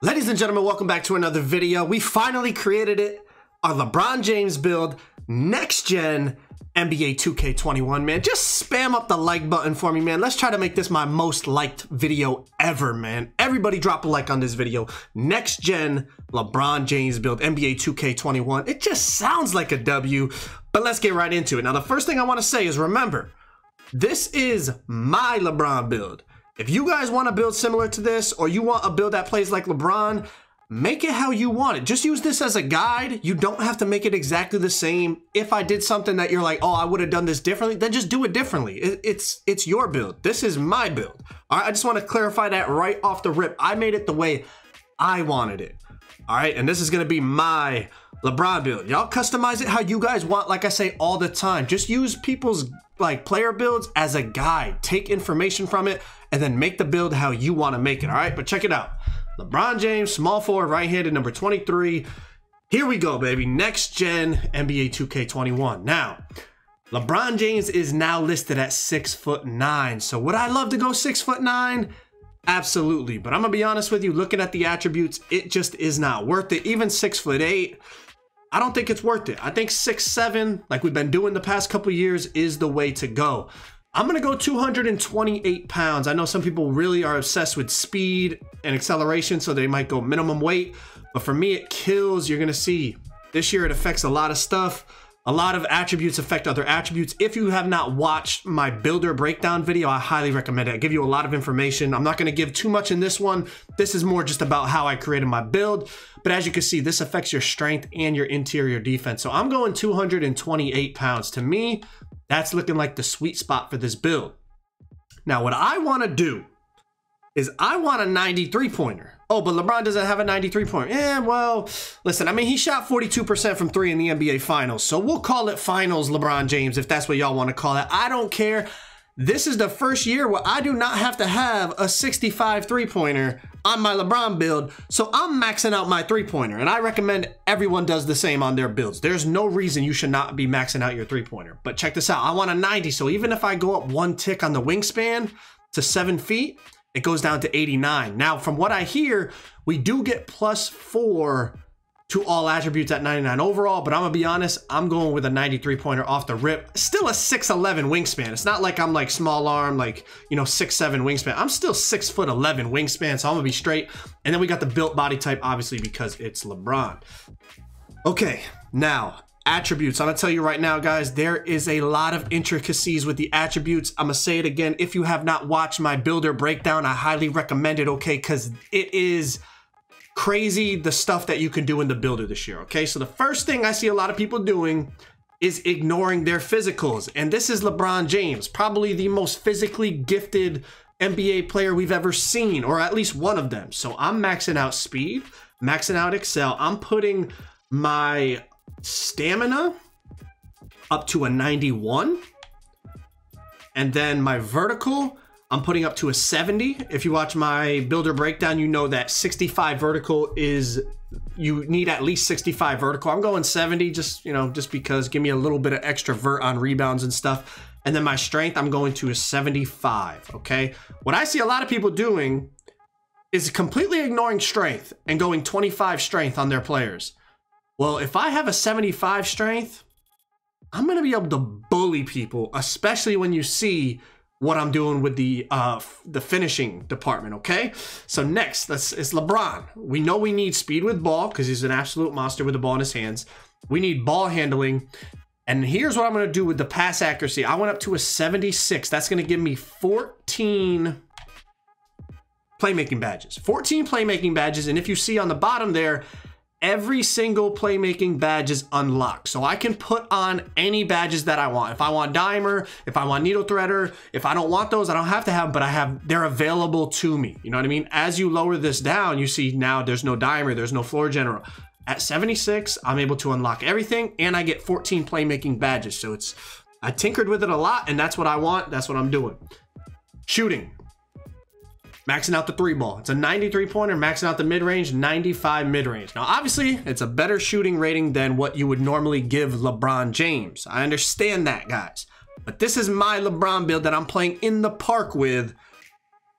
Ladies and gentlemen, welcome back to another video. We finally created it, our LeBron James build, next gen NBA 2K21, man. Just spam up the like button for me, man. Let's try to make this my most liked video ever, man. Everybody drop a like on this video. Next gen LeBron James build, NBA 2K21. It just sounds like a W, but let's get right into it. Now, the first thing I want to say is remember, this is my LeBron build. If you guys want to build similar to this, or you want a build that plays like LeBron, make it how you want it. Just use this as a guide. You don't have to make it exactly the same. If I did something that you're like, oh, I would have done this differently, then just do it differently. It's your build. This is my build. All right, I just want to clarify that right off the rip. I made it the way I wanted it. All right, and this is going to be my LeBron build. Y'all customize it how you guys want. Like I say all the time, just use people's like player builds as a guide. Take information from it and then make the build how you want to make it. All right, but check it out. LeBron James, small forward, right-handed, number 23. Here we go, baby. Next gen NBA 2K21. Now, LeBron James is now listed at 6'9". So would I love to go 6'9"? Absolutely. But I'm gonna be honest with you, looking at the attributes, it just is not worth it. Even 6'8", I don't think it's worth it. I think 6'7", like we've been doing the past couple years, is the way to go. I'm gonna go 228 pounds. I know some people really are obsessed with speed and acceleration, so they might go minimum weight. But for me, it kills. You're gonna see this year it affects a lot of stuff. A lot of attributes affect other attributes. If you have not watched my builder breakdown video, I highly recommend it. I give you a lot of information. I'm not gonna give too much in this one. This is more just about how I created my build. But as you can see, this affects your strength and your interior defense. So I'm going 228 pounds. To me, that's looking like the sweet spot for this build. Now, what I want to do is I want a 93-pointer. Oh, but LeBron doesn't have a 93-pointer. Yeah, well, listen, I mean, he shot 42% from three in the NBA Finals. So we'll call it Finals LeBron James if that's what y'all want to call it. I don't care. This is the first year where I do not have to have a 65 three-pointer on my LeBron build, so I'm maxing out my three-pointer, and I recommend everyone does the same on their builds. There's no reason you should not be maxing out your three-pointer. But check this out, I want a 90, so even if I go up one tick on the wingspan to 7 feet, it goes down to 89. Now, from what I hear, we do get +4 to all attributes at 99 overall, but I'm gonna be honest, I'm going with a 93-pointer off the rip. Still a 6'11" wingspan. It's not like I'm like small arm, like, you know, 6'7" wingspan. I'm still 6'11" wingspan, so I'm gonna be straight. And then we got the built body type, obviously, because it's LeBron. Okay, now, attributes. I'm gonna tell you right now, guys, there is a lot of intricacies with the attributes. I'm gonna say it again. If you have not watched my builder breakdown, I highly recommend it, okay? Because it is crazy the stuff that you can do in the builder this year. Okay, so the first thing I see a lot of people doing is ignoring their physicals, and this is LeBron James, probably the most physically gifted NBA player we've ever seen, or at least one of them. So I'm maxing out speed, maxing out excel. I'm putting my stamina up to a 91, and then my vertical I'm putting up to a 70. If you watch my builder breakdown, you know that 65 vertical is, you need at least 65 vertical. I'm going 70 just, you know, just because, give me a little bit of extra vert on rebounds and stuff. And then my strength, I'm going to a 75, okay? What I see a lot of people doing is completely ignoring strength and going 25 strength on their players. Well, if I have a 75 strength, I'm gonna be able to bully people, especially when you see what I'm doing with the finishing department, okay? So next, it's LeBron. We know we need speed with ball because he's an absolute monster with the ball in his hands. We need ball handling. And here's what I'm gonna do with the pass accuracy. I went up to a 76. That's gonna give me 14 playmaking badges. 14 playmaking badges, and if you see on the bottom there, every single playmaking badge is unlocked. So I can put on any badges that I want. If I want dimer, if I want needle threader, if I don't want those, I don't have to have them, but they're available to me. You know what I mean? As you lower this down, you see now there's no dimer, there's no floor general. At 76, I'm able to unlock everything, and I get 14 playmaking badges. So I tinkered with it a lot, and that's what I want. That's what I'm doing. Shooting. Maxing out the three ball. It's a 93-pointer, maxing out the mid-range, 95 mid-range. Now, obviously, it's a better shooting rating than what you would normally give LeBron James. I understand that, guys. But this is my LeBron build that I'm playing in the park with.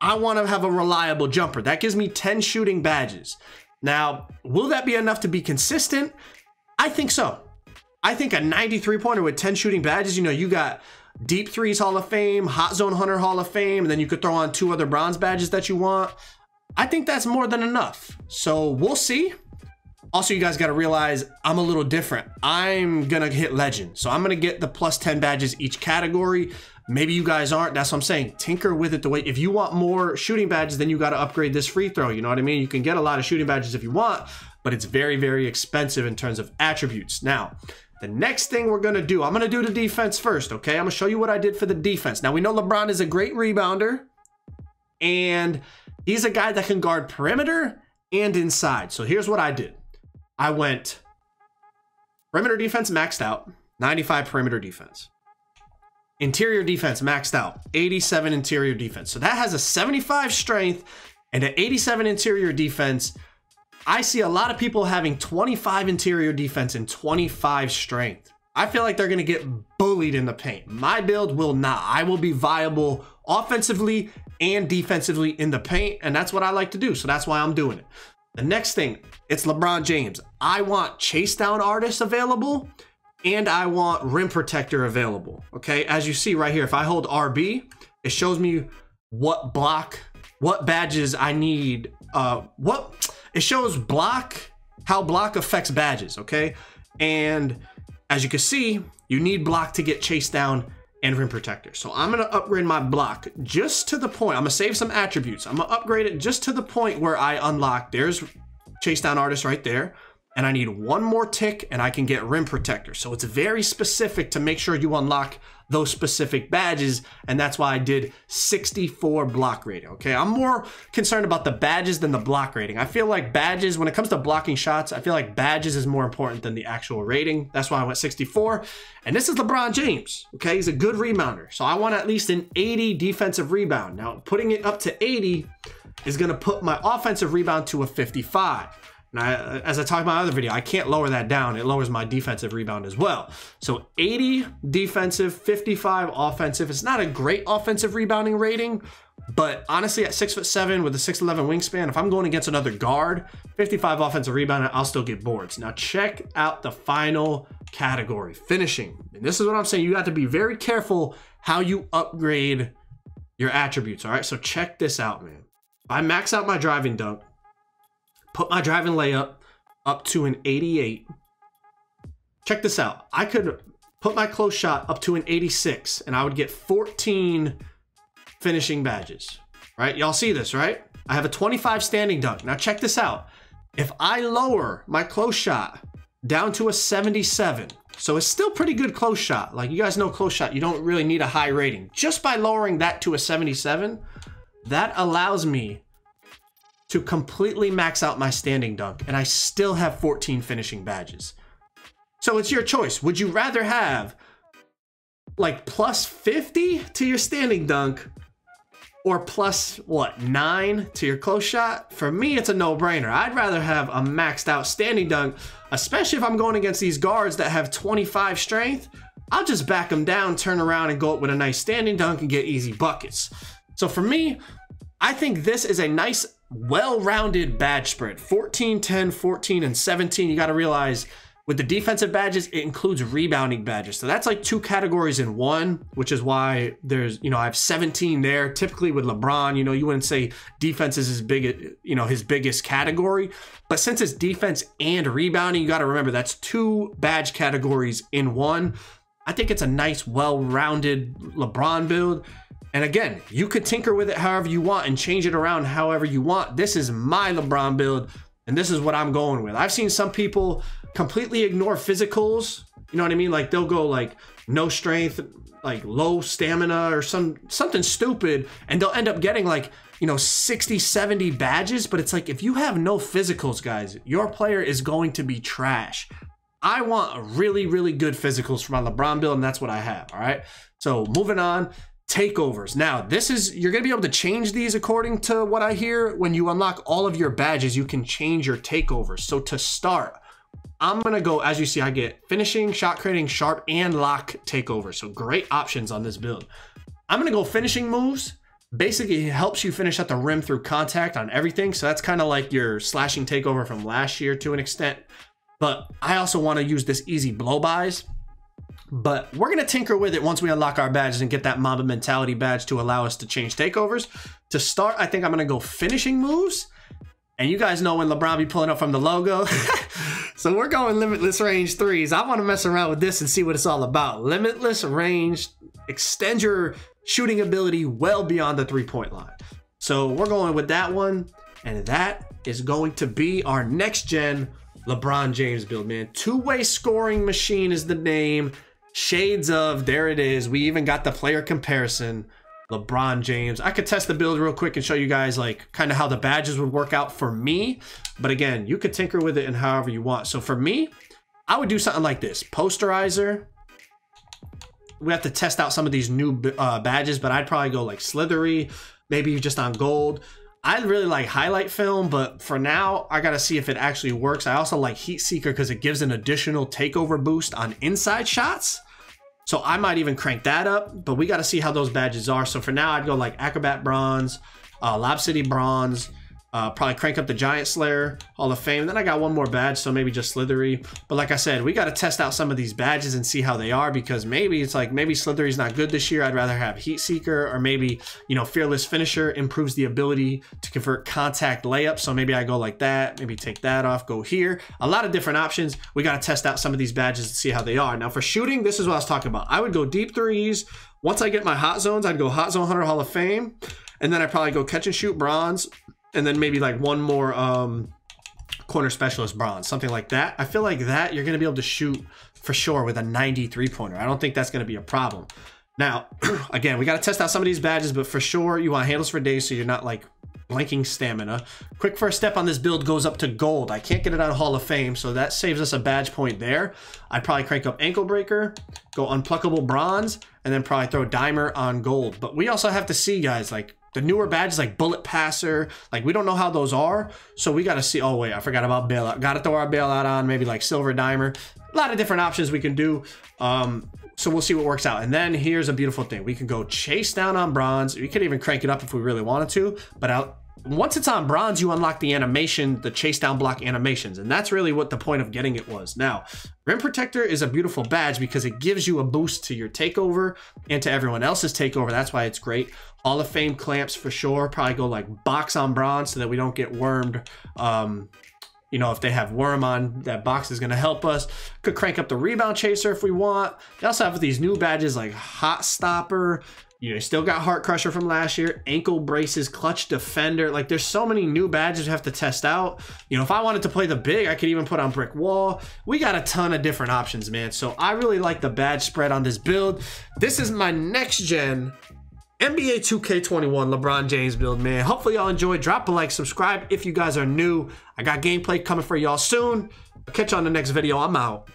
I want to have a reliable jumper. That gives me 10 shooting badges. Now, will that be enough to be consistent? I think so. I think a 93 pointer with 10 shooting badges, you know, you got Deep Threes Hall of Fame, Hot Zone Hunter Hall of Fame, and then you could throw on 2 other bronze badges that you want. I think that's more than enough. So we'll see. Also, you guys got to realize I'm a little different. I'm going to hit legend. So I'm going to get the plus 10 badges each category. Maybe you guys aren't. That's what I'm saying. Tinker with it the way, if you want more shooting badges, then you got to upgrade this free throw. You know what I mean? You can get a lot of shooting badges if you want, but it's very, very expensive in terms of attributes. Now, the next thing we're going to do, I'm going to do the defense first, okay? I'm going to show you what I did for the defense. Now, we know LeBron is a great rebounder, and he's a guy that can guard perimeter and inside. So here's what I did. I went perimeter defense maxed out, 95 perimeter defense. Interior defense maxed out, 87 interior defense. So that has a 75 strength and an 87 interior defense. I see a lot of people having 25 interior defense and 25 strength. I feel like they're going to get bullied in the paint. My build will not. I will be viable offensively and defensively in the paint, and that's what I like to do. So that's why I'm doing it. The next thing, it's LeBron James. I want chase down artists available, and I want rim protector available. Okay, as you see right here, if I hold RB, it shows me what badges I need. It shows how block affects badges. Okay, and as you can see, you need block to get chase down and rim protector. So I'm gonna upgrade my block just to the point. I'm gonna save some attributes. I'm gonna upgrade it just to the point where I unlock, there's chase down artist right there. And I need one more tick and I can get rim protector. So it's very specific to make sure you unlock those specific badges. And that's why I did 64 block rating. Okay, I'm more concerned about the badges than the block rating. I feel like badges, when it comes to blocking shots, I feel like badges is more important than the actual rating. That's why I went 64. And this is LeBron James. Okay, he's a good rebounder. So I want at least an 80 defensive rebound. Now, putting it up to 80 is gonna put my offensive rebound to a 55. Now, as I talked about in my other video, I can't lower that down. It lowers my defensive rebound as well. So 80 defensive, 55 offensive. It's not a great offensive rebounding rating, but honestly, at 6'7" with a 6'11" wingspan, if I'm going against another guard, 55 offensive rebound, I'll still get boards. Now check out the final category, finishing. And this is what I'm saying. You have to be very careful how you upgrade your attributes. All right, so check this out, man. If I max out my driving dunk, put my driving layup up to an 88. Check this out. I could put my close shot up to an 86 and I would get 14 finishing badges, right? Y'all see this, right? I have a 25 standing dunk. Now check this out. If I lower my close shot down to a 77, so it's still pretty good close shot. Like you guys know close shot, you don't really need a high rating. Just by lowering that to a 77, that allows me to completely max out my standing dunk, and I still have 14 finishing badges. So it's your choice. Would you rather have like plus 50 to your standing dunk or plus what, 9 to your close shot? For me, it's a no-brainer. I'd rather have a maxed out standing dunk, especially if I'm going against these guards that have 25 strength. I'll just back them down, turn around and go up with a nice standing dunk and get easy buckets. So for me, I think this is a nice, well-rounded badge spread. 14, 10, 14, and 17. You got to realize with the defensive badges, it includes rebounding badges. So that's like 2 categories in one, which is why there's, I have 17 there. Typically with LeBron, you wouldn't say defense is his his biggest category. But since it's defense and rebounding, you got to remember that's 2 badge categories in one. I think it's a nice, well-rounded LeBron build. And again, you could tinker with it however you want and change it around however you want. This is my LeBron build, and this is what I'm going with. I've seen some people completely ignore physicals. You know what I mean? Like they'll go like no strength, like low stamina or something stupid, and they'll end up getting like, 60, 70 badges. But it's like, if you have no physicals, guys, your player is going to be trash. I want really, really good physicals for my LeBron build, and that's what I have. All right. So moving on. Takeovers. Now, you're going to be able to change these according to what I hear. When you unlock all of your badges, you can change your takeovers. So to start, I'm going to go, as you see, I get finishing, shot creating, sharp, and lock takeovers. So great options on this build. I'm going to go finishing moves. Basically, it helps you finish at the rim through contact on everything. So that's kind of like your slashing takeover from last year to an extent. But I also want to use this easy blow-bys. But we're going to tinker with it once we unlock our badges and get that Mamba Mentality badge to allow us to change takeovers. To start, I think I'm going to go finishing moves. And you guys know when LeBron be pulling up from the logo. So we're going Limitless range threes. I want to mess around with this and see what it's all about. Limitless range, extend your shooting ability well beyond the three-point line. So we're going with that one. And that is going to be our next gen LeBron James build, man. Two-way scoring machine is the name. Shades of, there it is. We even got the player comparison. LeBron James. I could test the build real quick and show you guys like kind of how the badges would work out for me. But again, you could tinker with it in however you want. So for me, I would do something like this. Posterizer. We have to test out some of these new badges, but I'd probably go like Slithery, maybe just on gold. I really like highlight film, but for now, I got to see if it actually works. I also like Heat Seeker because it gives an additional takeover boost on inside shots. So I might even crank that up, but we got to see how those badges are. So for now, I'd go like Acrobat Bronze, Lob City Bronze, probably crank up the Giant Slayer, Hall of Fame. Then I got one more badge, so maybe just Slithery. But like I said, we got to test out some of these badges and see how they are, because maybe it's like, maybe Slithery's not good this year. I'd rather have Heat Seeker, or maybe, you know, Fearless Finisher improves the ability to convert contact layups. So maybe I go like that, maybe take that off, go here. A lot of different options. We got to test out some of these badges to see how they are. Now for shooting, this is what I was talking about. I would go deep threes. Once I get my hot zones, I'd go Hot Zone Hunter Hall of Fame. And then I'd probably go catch and shoot bronze. And then maybe like one more corner specialist bronze, something like that. I feel like that you're going to be able to shoot for sure with a 93 pointer. I don't think that's going to be a problem. Now, again, we got to test out some of these badges, but for sure you want handles for days so you're not like blanking stamina. Quick first step on this build goes up to gold. I can't get it on Hall of Fame, so that saves us a badge point there. I'd probably crank up Ankle Breaker, go Unpluckable Bronze, and then probably throw Dimer on gold. But we also have to see, guys, like the newer badges like Bullet Passer, like we don't know how those are. So we got to see, oh wait, I forgot about Bailout. Got to throw our Bailout on, maybe like Silver Dimer. A lot of different options we can do. So we'll see what works out. And then here's a beautiful thing. We can go Chase Down on bronze. We could even crank it up if we really wanted to, but once it's on bronze, you unlock the animation, the chase down block animations. And that's really what the point of getting it was. Now, Rim Protector is a beautiful badge because it gives you a boost to your takeover and to everyone else's takeover. That's why it's great. Hall of Fame clamps for sure. Probably go like box on bronze so that we don't get wormed. You know, if they have worm on, that box is going to help us. Could crank up the Rebound Chaser if we want. They also have these new badges like Hot Stopper. You know, still got Heart Crusher from last year, Ankle Braces, Clutch Defender. Like, there's so many new badges you have to test out. You know, if I wanted to play the big, I could even put on Brick Wall. We got a ton of different options, man. So I really like the badge spread on this build. This is my next gen NBA 2K21 LeBron James build, man. Hopefully y'all enjoyed. Drop a like, subscribe if you guys are new. I got gameplay coming for y'all soon. I'll catch you on the next video. I'm out.